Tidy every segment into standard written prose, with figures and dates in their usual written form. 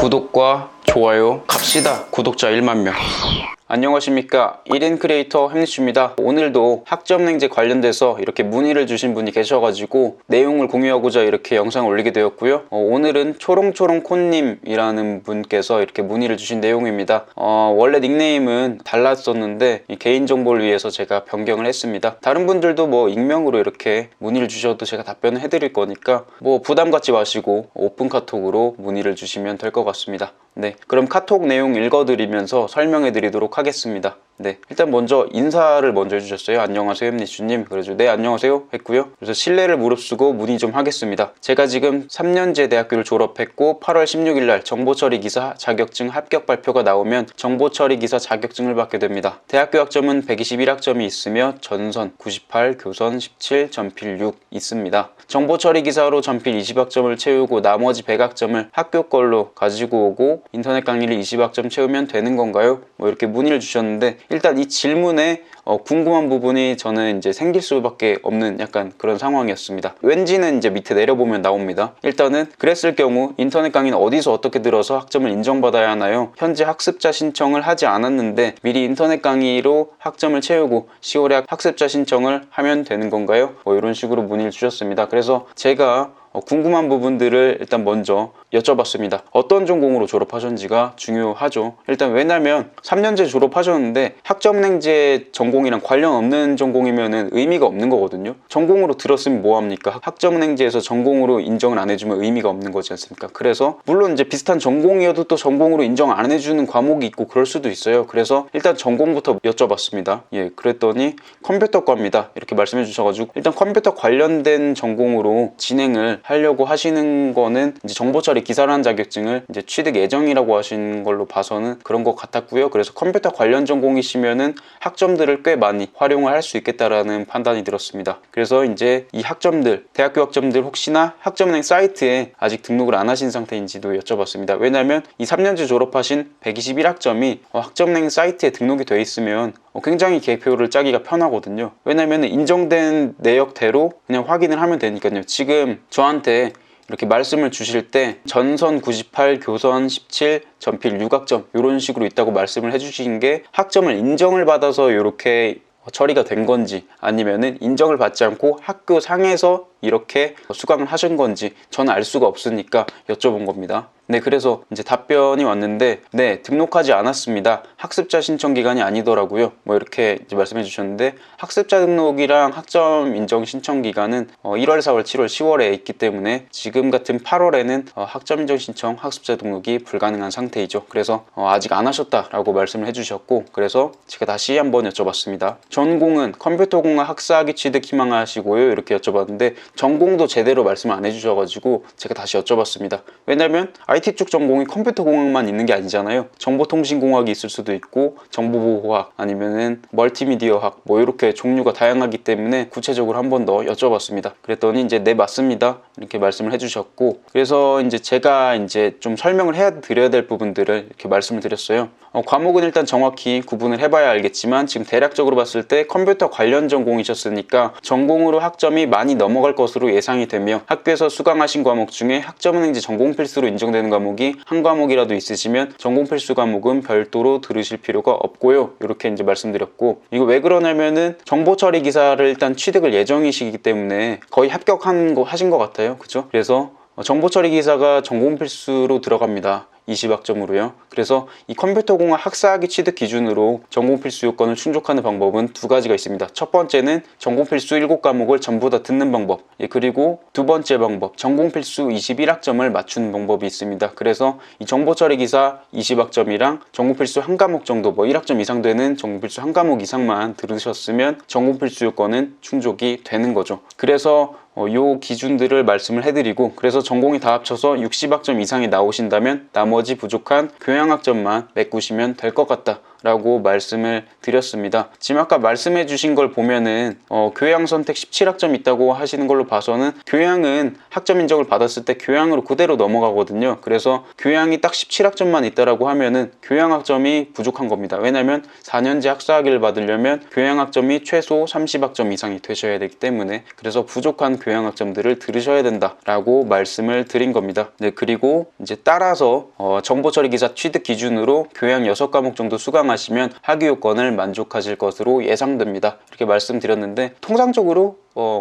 구독과 좋아요 갑시다. 구독자 1만 명. 안녕하십니까, 1인 크리에이터 햄리슈입니다. 오늘도 학점냉제 관련돼서 이렇게 문의를 주신 분이 계셔가지고 내용을 공유하고자 이렇게 영상을 올리게 되었고요. 오늘은 초롱초롱콘님이라는 분께서 이렇게 문의를 주신 내용입니다. 원래 닉네임은 달랐었는데 개인정보를 위해서 제가 변경을 했습니다. 다른 분들도 뭐 익명으로 이렇게 문의를 주셔도 제가 답변을 해드릴 거니까 뭐 부담 갖지 마시고 오픈 카톡으로 문의를 주시면 될 것 같습니다. 네, 그럼 카톡 내용 읽어드리면서 설명해 드리도록 하겠습니다. 네, 일단 먼저 인사를 먼저 해주셨어요. 안녕하세요 햄리슈님. 그래서 네 안녕하세요 했고요. 그래서 실례를 무릅쓰고 문의 좀 하겠습니다. 제가 지금 3년제 대학교를 졸업했고 8월 16일날 정보처리 기사 자격증 합격 발표가 나오면 정보처리 기사 자격증을 받게 됩니다. 대학교 학점은 121학점이 있으며 전선 98, 교선 17, 전필 6 있습니다. 정보처리 기사로 전필 20학점을 채우고 나머지 100학점을 학교 걸로 가지고 오고 인터넷 강의를 20학점 채우면 되는 건가요? 뭐 이렇게 문의를 주셨는데, 일단 이 질문에 궁금한 부분이 저는 이제 생길 수밖에 없는 약간 그런 상황이었습니다. 왠지는 이제 밑에 내려보면 나옵니다. 일단은 그랬을 경우 인터넷 강의는 어디서 어떻게 들어서 학점을 인정받아야 하나요? 현재 학습자 신청을 하지 않았는데 미리 인터넷 강의로 학점을 채우고 10월에 학습자 신청을 하면 되는 건가요? 뭐 이런 식으로 문의를 주셨습니다. 그래서 제가 궁금한 부분들을 일단 먼저 여쭤봤습니다. 어떤 전공으로 졸업하셨는지가 중요하죠. 일단 왜냐면 3년제 졸업하셨는데 학점냉제 전공이랑 관련 없는 전공이면 의미가 없는 거거든요. 전공으로 들었으면 뭐합니까? 학점냉제에서 전공으로 인정을 안 해주면 의미가 없는 거지 않습니까? 그래서 물론 이제 비슷한 전공이어도 또 전공으로 인정 안 해주는 과목이 있고 그럴 수도 있어요. 그래서 일단 전공부터 여쭤봤습니다. 예, 그랬더니 컴퓨터과입니다 이렇게 말씀해 주셔가지고, 일단 컴퓨터 관련된 전공으로 진행을 하려고 하시는 거는 이제 정보처리 기사라는 자격증을 이제 취득 예정이라고 하신 걸로 봐서는 그런 것 같았고요. 그래서 컴퓨터 관련 전공이시면은 학점들을 꽤 많이 활용을 할 수 있겠다라는 판단이 들었습니다. 그래서 이제 이 학점들, 대학교 학점들 혹시나 학점은행 사이트에 아직 등록을 안 하신 상태인지도 여쭤봤습니다. 왜냐면 이 3년제 졸업하신 121학점이 학점은행 사이트에 등록이 돼 있으면 굉장히 계표를 짜기가 편하거든요. 왜냐면 인정된 내역대로 그냥 확인을 하면 되니까요. 지금 저한테 이렇게 말씀을 주실 때 전선 98, 교선 17, 전필 6학점 이런 식으로 있다고 말씀을 해주신 게 학점을 인정을 받아서 이렇게 처리가 된 건지 아니면은 인정을 받지 않고 학교 상에서 이렇게 수강을 하신 건지 저는 알 수가 없으니까 여쭤본 겁니다. 네, 그래서 이제 답변이 왔는데, 네, 등록하지 않았습니다. 학습자 신청 기간이 아니더라고요. 뭐 이렇게 이제 말씀해 주셨는데, 학습자 등록이랑 학점 인정 신청 기간은 1월, 4월, 7월, 10월에 있기 때문에 지금 같은 8월에는 학점 인정 신청, 학습자 등록이 불가능한 상태이죠. 그래서 아직 안 하셨다라고 말씀을 해주셨고, 그래서 제가 다시 한번 여쭤봤습니다. 전공은 컴퓨터공학 학사학위 취득 희망하시고요 이렇게 여쭤봤는데, 전공도 제대로 말씀을 안 해주셔가지고 제가 다시 여쭤봤습니다. 왜냐면 IT 쪽 전공이 컴퓨터공학만 있는 게 아니잖아요. 정보통신공학이 있을 수도 있고 정보보호학 아니면은 멀티미디어학 뭐 이렇게 종류가 다양하기 때문에 구체적으로 한 번 더 여쭤봤습니다. 그랬더니 이제 네 맞습니다 이렇게 말씀을 해주셨고, 그래서 이제 제가 이제 좀 설명을 드려야 될 부분들을 이렇게 말씀을 드렸어요. 과목은 일단 정확히 구분을 해봐야 알겠지만 지금 대략적으로 봤을 때 컴퓨터 관련 전공이셨으니까 전공으로 학점이 많이 넘어갈 것으로 예상이 되며, 학교에서 수강하신 과목 중에 학점은행제 전공 필수로 인정되는 과목이 한 과목이라도 있으시면 전공 필수 과목은 별도로 들으실 필요가 없고요 이렇게 이제 말씀드렸고, 이거 왜 그러냐면은 정보처리 기사를 일단 취득을 예정이시기 때문에 거의 하신 것 같아요. 그쵸? 그래서 정보처리 기사가 전공 필수로 들어갑니다. 20학점으로요. 그래서 이 컴퓨터공학 학사학위 취득 기준으로 전공 필수 요건을 충족하는 방법은 두 가지가 있습니다. 첫 번째는 전공 필수 7과목을 전부 다 듣는 방법, 그리고 두 번째 방법, 전공 필수 21학점을 맞추는 방법이 있습니다. 그래서 이 정보처리 기사 20학점이랑 전공 필수 한 과목 정도, 뭐 1학점 이상 되는 전공 필수 한 과목 이상만 들으셨으면 전공 필수 요건은 충족이 되는 거죠. 그래서 요 기준들을 말씀을 해드리고, 그래서 전공이 다 합쳐서 60학점 이상이 나오신다면 나머지 부족한 교양학점만 메꾸시면 될 것 같다 라고 말씀을 드렸습니다. 지금 아까 말씀해 주신 걸 보면은 교양 선택 17학점 있다고 하시는 걸로 봐서는 교양은 학점 인정을 받았을 때 교양으로 그대로 넘어가거든요. 그래서 교양이 딱 17학점만 있다라고 하면은 교양 학점이 부족한 겁니다. 왜냐면 4년제 학사학위를 받으려면 교양 학점이 최소 30학점 이상이 되셔야 되기 때문에, 그래서 부족한 교양 학점들을 들으셔야 된다라고 말씀을 드린 겁니다. 네, 그리고 이제 따라서 정보처리 기사 취득 기준으로 교양 6과목 정도 수강하시면 학위 요건을 만족하실 것으로 예상됩니다. 이렇게 말씀드렸는데, 통상적으로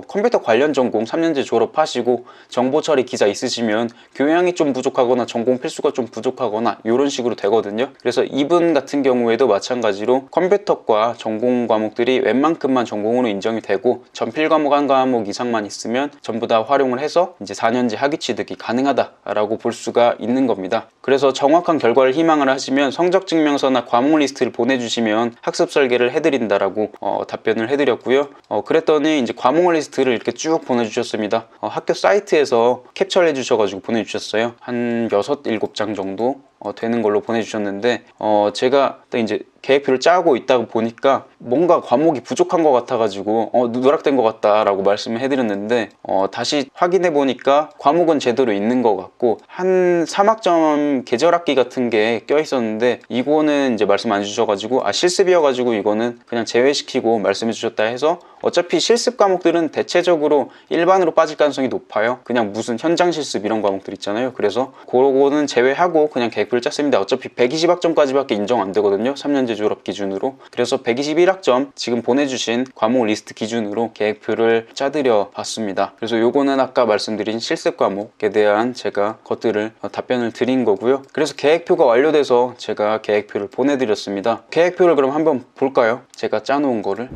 컴퓨터 관련 전공 3년제 졸업하시고 정보처리 기사 있으시면 교양이 좀 부족하거나 전공 필수가 좀 부족하거나 이런 식으로 되거든요. 그래서 이분 같은 경우에도 마찬가지로 컴퓨터과 전공 과목들이 웬만큼만 전공으로 인정이 되고 전필 과목 한 과목 이상만 있으면 전부 다 활용을 해서 이제 4년제 학위 취득이 가능하다라고 볼 수가 있는 겁니다. 그래서 정확한 결과를 희망을 하시면 성적 증명서나 과목 리스트를 보내주시면 학습 설계를 해드린다라고 답변을 해드렸고요. 그랬더니 이제 과목 리스트를 이렇게 쭉 보내주셨습니다. 학교 사이트에서 캡처를 해주셔가지고 보내주셨어요. 한 6, 7장 정도 되는 걸로 보내주셨는데, 제가 또 이제 계획표를 짜고 있다가 보니까 뭔가 과목이 부족한 것 같아가지고 누락된 것 같다라고 말씀을 해드렸는데, 다시 확인해 보니까 과목은 제대로 있는 것 같고 한 3학점 계절학기 같은 게 껴 있었는데 이거는 이제 말씀 안 주셔가지고 실습이어가지고 이거는 그냥 제외시키고 말씀해 주셨다 해서, 어차피 실습 과목들은 대체적으로 일반으로 빠질 가능성이 높아요. 그냥 무슨 현장 실습 이런 과목들 있잖아요. 그래서 그거는 제외하고 그냥 계획표를 짰습니다. 어차피 120학점까지밖에 인정 안 되거든요, 3년제 졸업 기준으로. 그래서 121학점 지금 보내주신 과목 리스트 기준으로 계획표를 짜드려 봤습니다. 그래서 요거는 아까 말씀드린 실습 과목에 대한 제가 것들을 답변을 드린 거고요. 그래서 계획표가 완료돼서 제가 계획표를 보내드렸습니다. 계획표를 그럼 한번 볼까요? 제가 짜놓은 거를.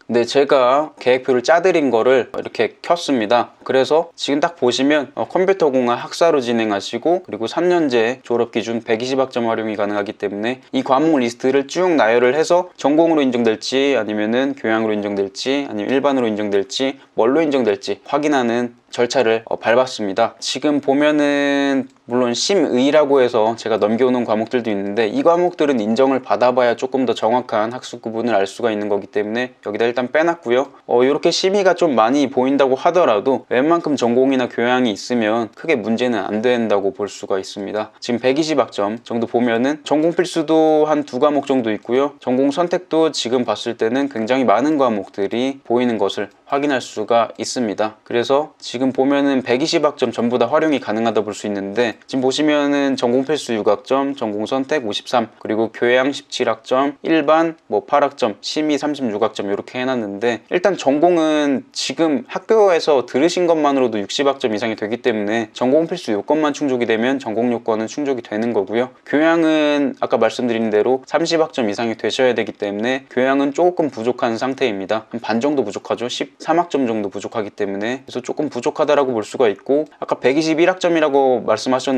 네, 제가 계획표를 짜드린 거를 이렇게 켰습니다. 그래서 지금 딱 보시면 컴퓨터공학 학사로 진행하시고, 그리고 3년제 졸업 기준 120학점 활용이 가능하기 때문에 이 과목 리스트를 쭉 나열을 해서 전공으로 인정될지 아니면은 교양으로 인정될지 아니면 일반으로 인정될지 뭘로 인정될지 확인하는 절차를 밟았습니다. 지금 보면은 물론 심의라고 해서 제가 넘겨오는 과목들도 있는데, 이 과목들은 인정을 받아봐야 조금 더 정확한 학습 구분을 알 수가 있는 거기 때문에 여기다 일단 빼놨고요. 이렇게 심의가 좀 많이 보인다고 하더라도 웬만큼 전공이나 교양이 있으면 크게 문제는 안 된다고 볼 수가 있습니다. 지금 120학점 정도 보면은 전공 필수도 한 2과목 정도 있고요. 전공 선택도 지금 봤을 때는 굉장히 많은 과목들이 보이는 것을 확인할 수가 있습니다. 그래서 지금 보면은 120학점 전부 다 활용이 가능하다 볼 수 있는데, 지금 보시면은 전공 필수 6학점, 전공 선택 53, 그리고 교양 17학점, 일반 8학점, 심의 36학점 이렇게 해놨는데, 일단 전공은 지금 학교에서 들으신 것만으로도 60학점 이상이 되기 때문에 전공 필수 요건만 충족이 되면 전공 요건은 충족이 되는 거고요. 교양은 아까 말씀드린 대로 30학점 이상이 되셔야 되기 때문에 교양은 조금 부족한 상태입니다. 한 반 정도 부족하죠. 13학점 정도 부족하기 때문에, 그래서 조금 부족하다라고 볼 수가 있고, 아까 121학점이라고 말씀하셨는데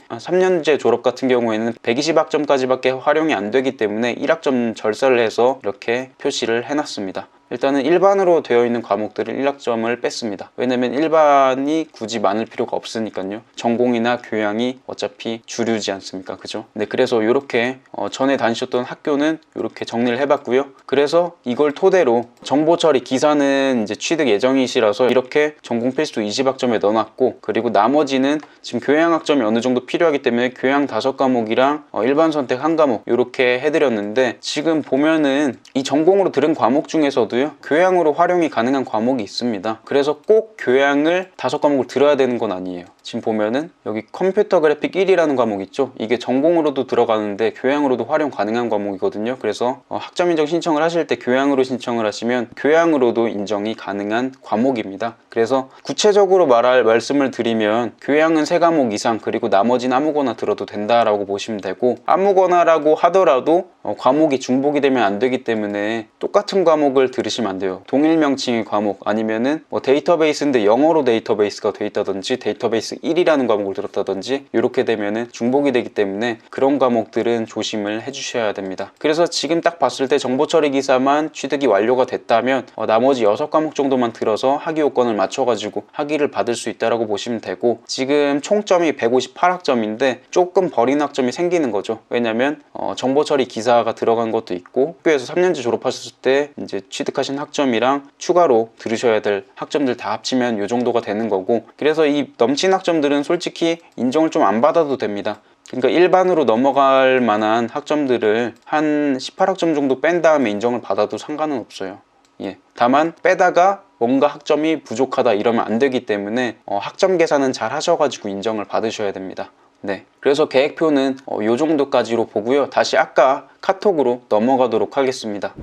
3년제 졸업 같은 경우에는 120학점까지밖에 활용이 안 되기 때문에 1학점 절사를 해서 이렇게 표시를 해놨습니다. 일단은 일반으로 되어 있는 과목들은 1학점을 뺐습니다. 왜냐면 일반이 굳이 많을 필요가 없으니까요. 전공이나 교양이 어차피 주류지 않습니까? 그죠? 네, 그래서 이렇게 전에 다니셨던 학교는 이렇게 정리를 해봤고요. 그래서 이걸 토대로 정보처리 기사는 이제 취득 예정이시라서 이렇게 전공 필수 20학점에 넣어놨고, 그리고 나머지는 지금 교양 학점이 어느 정도 필요하기 때문에 교양 5과목이랑 일반 선택 1과목 이렇게 해드렸는데, 지금 보면은 이 전공으로 들은 과목 중에서도 교양으로 활용이 가능한 과목이 있습니다. 그래서 꼭 교양을 5과목을 들어야 되는 건 아니에요. 지금 보면은 여기 컴퓨터 그래픽 1이라는 과목 있죠? 이게 전공으로도 들어가는데 교양으로도 활용 가능한 과목이거든요. 그래서 학점 인정 신청을 하실 때 교양으로 신청을 하시면 교양으로도 인정이 가능한 과목입니다. 그래서 구체적으로 말씀을 드리면 교양은 3과목 이상, 그리고 나머지는 아무거나 들어도 된다라고 보시면 되고, 아무거나라고 하더라도 과목이 중복이 되면 안 되기 때문에 똑같은 과목을 들으시면 읽으시면 안 돼요. 동일 명칭의 과목 아니면은 뭐 데이터베이스인데 영어로 데이터베이스가 돼 있다든지 데이터베이스 1이라는 과목을 들었다든지 이렇게 되면은 중복이 되기 때문에 그런 과목들은 조심을 해주셔야 됩니다. 그래서 지금 딱 봤을 때 정보처리 기사만 취득이 완료가 됐다면 나머지 6과목 정도만 들어서 학위 요건을 맞춰가지고 학위를 받을 수 있다라고 보시면 되고, 지금 총점이 158학점인데 조금 버린 학점이 생기는 거죠. 왜냐면 정보처리 기사가 들어간 것도 있고 학교에서 3년제 졸업하셨을 때 이제 취득하신 학점이랑 추가로 들으셔야 될 학점들 다 합치면 이 정도가 되는 거고, 그래서 이 넘친 학점들은 솔직히 인정을 좀 안 받아도 됩니다. 그러니까 일반으로 넘어갈 만한 학점들을 한 18학점 정도 뺀 다음에 인정을 받아도 상관은 없어요. 예. 다만 빼다가 뭔가 학점이 부족하다 이러면 안 되기 때문에 학점 계산은 잘 하셔가지고 인정을 받으셔야 됩니다. 네, 그래서 계획표는 요 정도까지로 보고요. 다시 아까 카톡으로 넘어가도록 하겠습니다.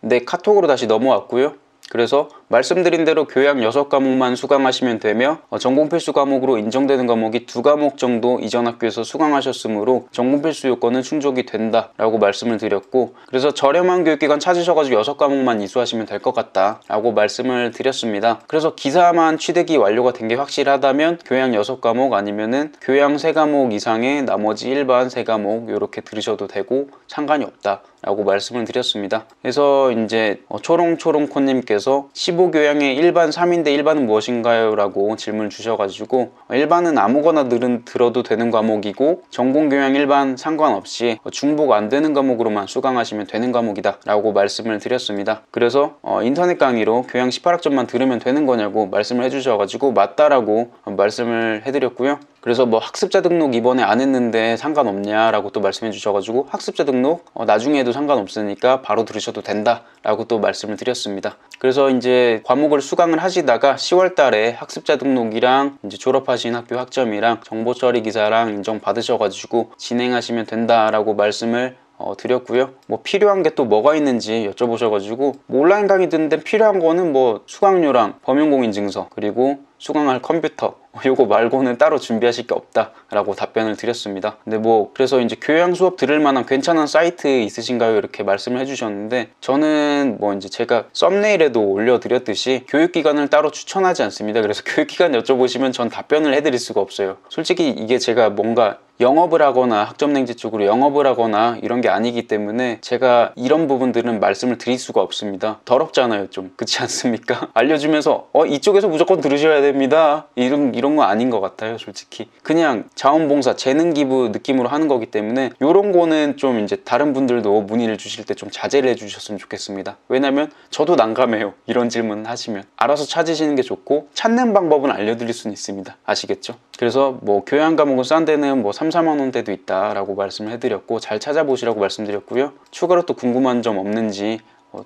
네, 카톡으로 다시 넘어왔고요. 그래서 말씀드린 대로 교양 6과목만 수강하시면 되며 전공 필수 과목으로 인정되는 과목이 2과목 정도 이전 학교에서 수강하셨으므로 전공 필수 요건은 충족이 된다라고 말씀을 드렸고, 그래서 저렴한 교육기관 찾으셔가지고 6과목만 이수하시면 될 것 같다라고 말씀을 드렸습니다. 그래서 기사만 취득이 완료가 된 게 확실하다면 교양 6과목 아니면은 교양 3과목 이상의 나머지 일반 3과목 이렇게 들으셔도 되고 상관이 없다 라고 말씀을 드렸습니다. 그래서 이제 초롱초롱코님께서 15교양의 일반 3인데 일반은 무엇인가요? 라고 질문을 주셔가지고, 일반은 아무거나 들어도 되는 과목이고 전공교양 일반 상관없이 중복 안 되는 과목으로만 수강하시면 되는 과목이다 라고 말씀을 드렸습니다. 그래서 인터넷 강의로 교양 18학점만 들으면 되는 거냐고 말씀을 해주셔가지고 맞다라고 말씀을 해드렸고요. 그래서 뭐 학습자 등록 이번에 안 했는데 상관없냐라고 또 말씀해 주셔가지고 학습자 등록 나중에 해도 상관없으니까 바로 들으셔도 된다 라고 또 말씀을 드렸습니다. 그래서 이제 과목을 수강을 하시다가 10월 달에 학습자 등록이랑 이제 졸업하신 학교 학점이랑 정보처리 기사랑 인정 받으셔가지고 진행하시면 된다라고 말씀을 드렸고요. 뭐 필요한 게 또 뭐가 있는지 여쭤보셔가지고 뭐 온라인 강의 듣는데 필요한 거는 뭐 수강료랑 범용공인증서 그리고 수강할 컴퓨터 요거 말고는 따로 준비하실 게 없다 라고 답변을 드렸습니다. 근데 뭐 그래서 이제 교양 수업 들을 만한 괜찮은 사이트 있으신가요? 이렇게 말씀을 해주셨는데, 저는 뭐 이제 제가 썸네일에도 올려드렸듯이 교육기관을 따로 추천하지 않습니다. 그래서 교육기관 여쭤보시면 전 답변을 해드릴 수가 없어요. 솔직히 이게 제가 뭔가 영업을 하거나 학점냉지 쪽으로 영업을 하거나 이런 게 아니기 때문에 제가 이런 부분들은 말씀을 드릴 수가 없습니다. 더럽잖아요 좀, 그렇지 않습니까? 알려주면서 이쪽에서 무조건 들으셔야 됩니다 이런 거 아닌 것 같아요. 솔직히 그냥 자원봉사 재능기부 느낌으로 하는 거기 때문에 이런 거는 좀 이제 다른 분들도 문의를 주실 때 좀 자제를 해주셨으면 좋겠습니다. 왜냐면 저도 난감해요. 이런 질문 하시면 알아서 찾으시는 게 좋고 찾는 방법은 알려드릴 수는 있습니다. 아시겠죠? 그래서 뭐 교양 과목은 싼 데는 뭐 3, 4만 원대도 있다라고 말씀을 해드렸고 잘 찾아보시라고 말씀드렸고요. 추가로 또 궁금한 점 없는지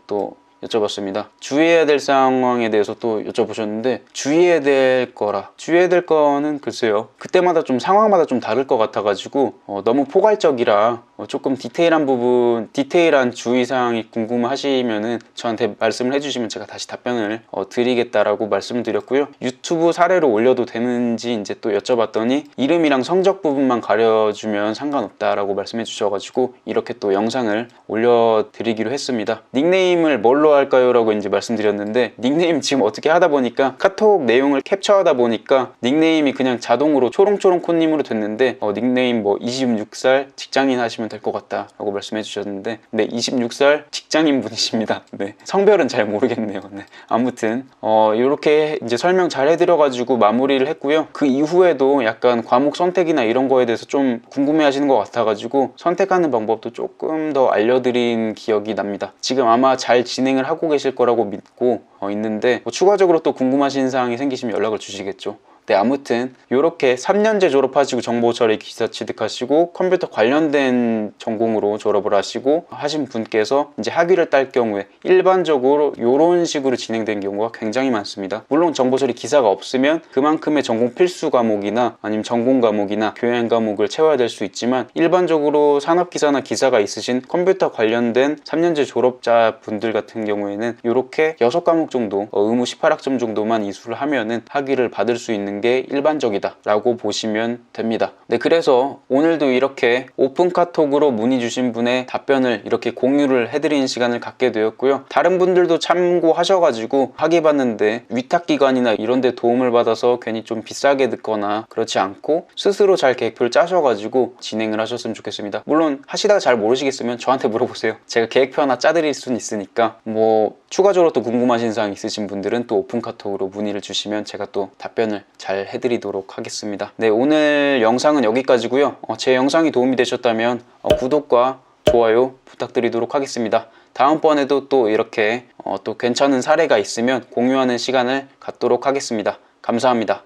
또 여쭤봤습니다. 주의해야 될 상황에 대해서 또 여쭤보셨는데, 주의해야 될 거는 글쎄요, 그때마다 좀 상황마다 좀 다를 것 같아가지고 너무 포괄적이라 조금 디테일한 주의사항이 궁금하시면은 저한테 말씀을 해주시면 제가 다시 답변을 드리겠다라고 말씀을 드렸고요. 유튜브 사례로 올려도 되는지 이제 또 여쭤봤더니 이름이랑 성적 부분만 가려주면 상관없다라고 말씀해 주셔가지고 이렇게 또 영상을 올려드리기로 했습니다. 닉네임을 뭘로 할까요? 라고 이제 말씀드렸는데, 닉네임 지금 어떻게 하다 보니까 카톡 내용을 캡처하다 보니까 닉네임이 그냥 자동으로 초롱초롱코님으로 됐는데 닉네임 뭐 26살 직장인 하시면 될 것 같다 라고 말씀해 주셨는데, 네, 26살 직장인 분이십니다. 네, 성별은 잘 모르겠네요. 네, 아무튼 이렇게 이제 설명 잘 해드려 가지고 마무리를 했고요. 그 이후에도 약간 과목 선택이나 이런 거에 대해서 좀 궁금해 하시는 것 같아 가지고 선택하는 방법도 조금 더 알려드린 기억이 납니다. 지금 아마 잘 진행을 하고 계실 거라고 믿고 있는데 뭐 추가적으로 또 궁금하신 사항이 생기시면 연락을 주시겠죠. 네, 아무튼 이렇게 3년제 졸업하시고 정보처리 기사 취득하시고 컴퓨터 관련된 전공으로 졸업을 하신 분께서 이제 학위를 딸 경우에 일반적으로 이런 식으로 진행된 경우가 굉장히 많습니다. 물론 정보처리 기사가 없으면 그만큼의 전공 필수 과목이나 아니면 전공 과목이나 교양 과목을 채워야 될 수 있지만, 일반적으로 산업기사나 기사가 있으신 컴퓨터 관련된 3년제 졸업자 분들 같은 경우에는 이렇게 6과목 정도 의무 18학점 정도만 이수를 하면은 학위를 받을 수 있는 되는 게 일반적이다 라고 보시면 됩니다. 네, 그래서 오늘도 이렇게 오픈 카톡으로 문의 주신 분의 답변을 이렇게 공유를 해드리는 시간을 갖게 되었고요. 다른 분들도 참고하셔가지고 학위 받는데 위탁기관이나 이런 데 도움을 받아서 괜히 좀 비싸게 듣거나 그렇지 않고 스스로 잘 계획표를 짜셔가지고 진행을 하셨으면 좋겠습니다. 물론 하시다가 잘 모르시겠으면 저한테 물어보세요. 제가 계획표 하나 짜드릴 수는 있으니까. 뭐 추가적으로 또 궁금하신 사항 있으신 분들은 또 오픈 카톡으로 문의를 주시면 제가 또 답변을 잘 해드리도록 하겠습니다. 네, 오늘 영상은 여기까지고요. 제 영상이 도움이 되셨다면 구독과 좋아요 부탁드리도록 하겠습니다. 다음번에도 또 이렇게 또 괜찮은 사례가 있으면 공유하는 시간을 갖도록 하겠습니다. 감사합니다.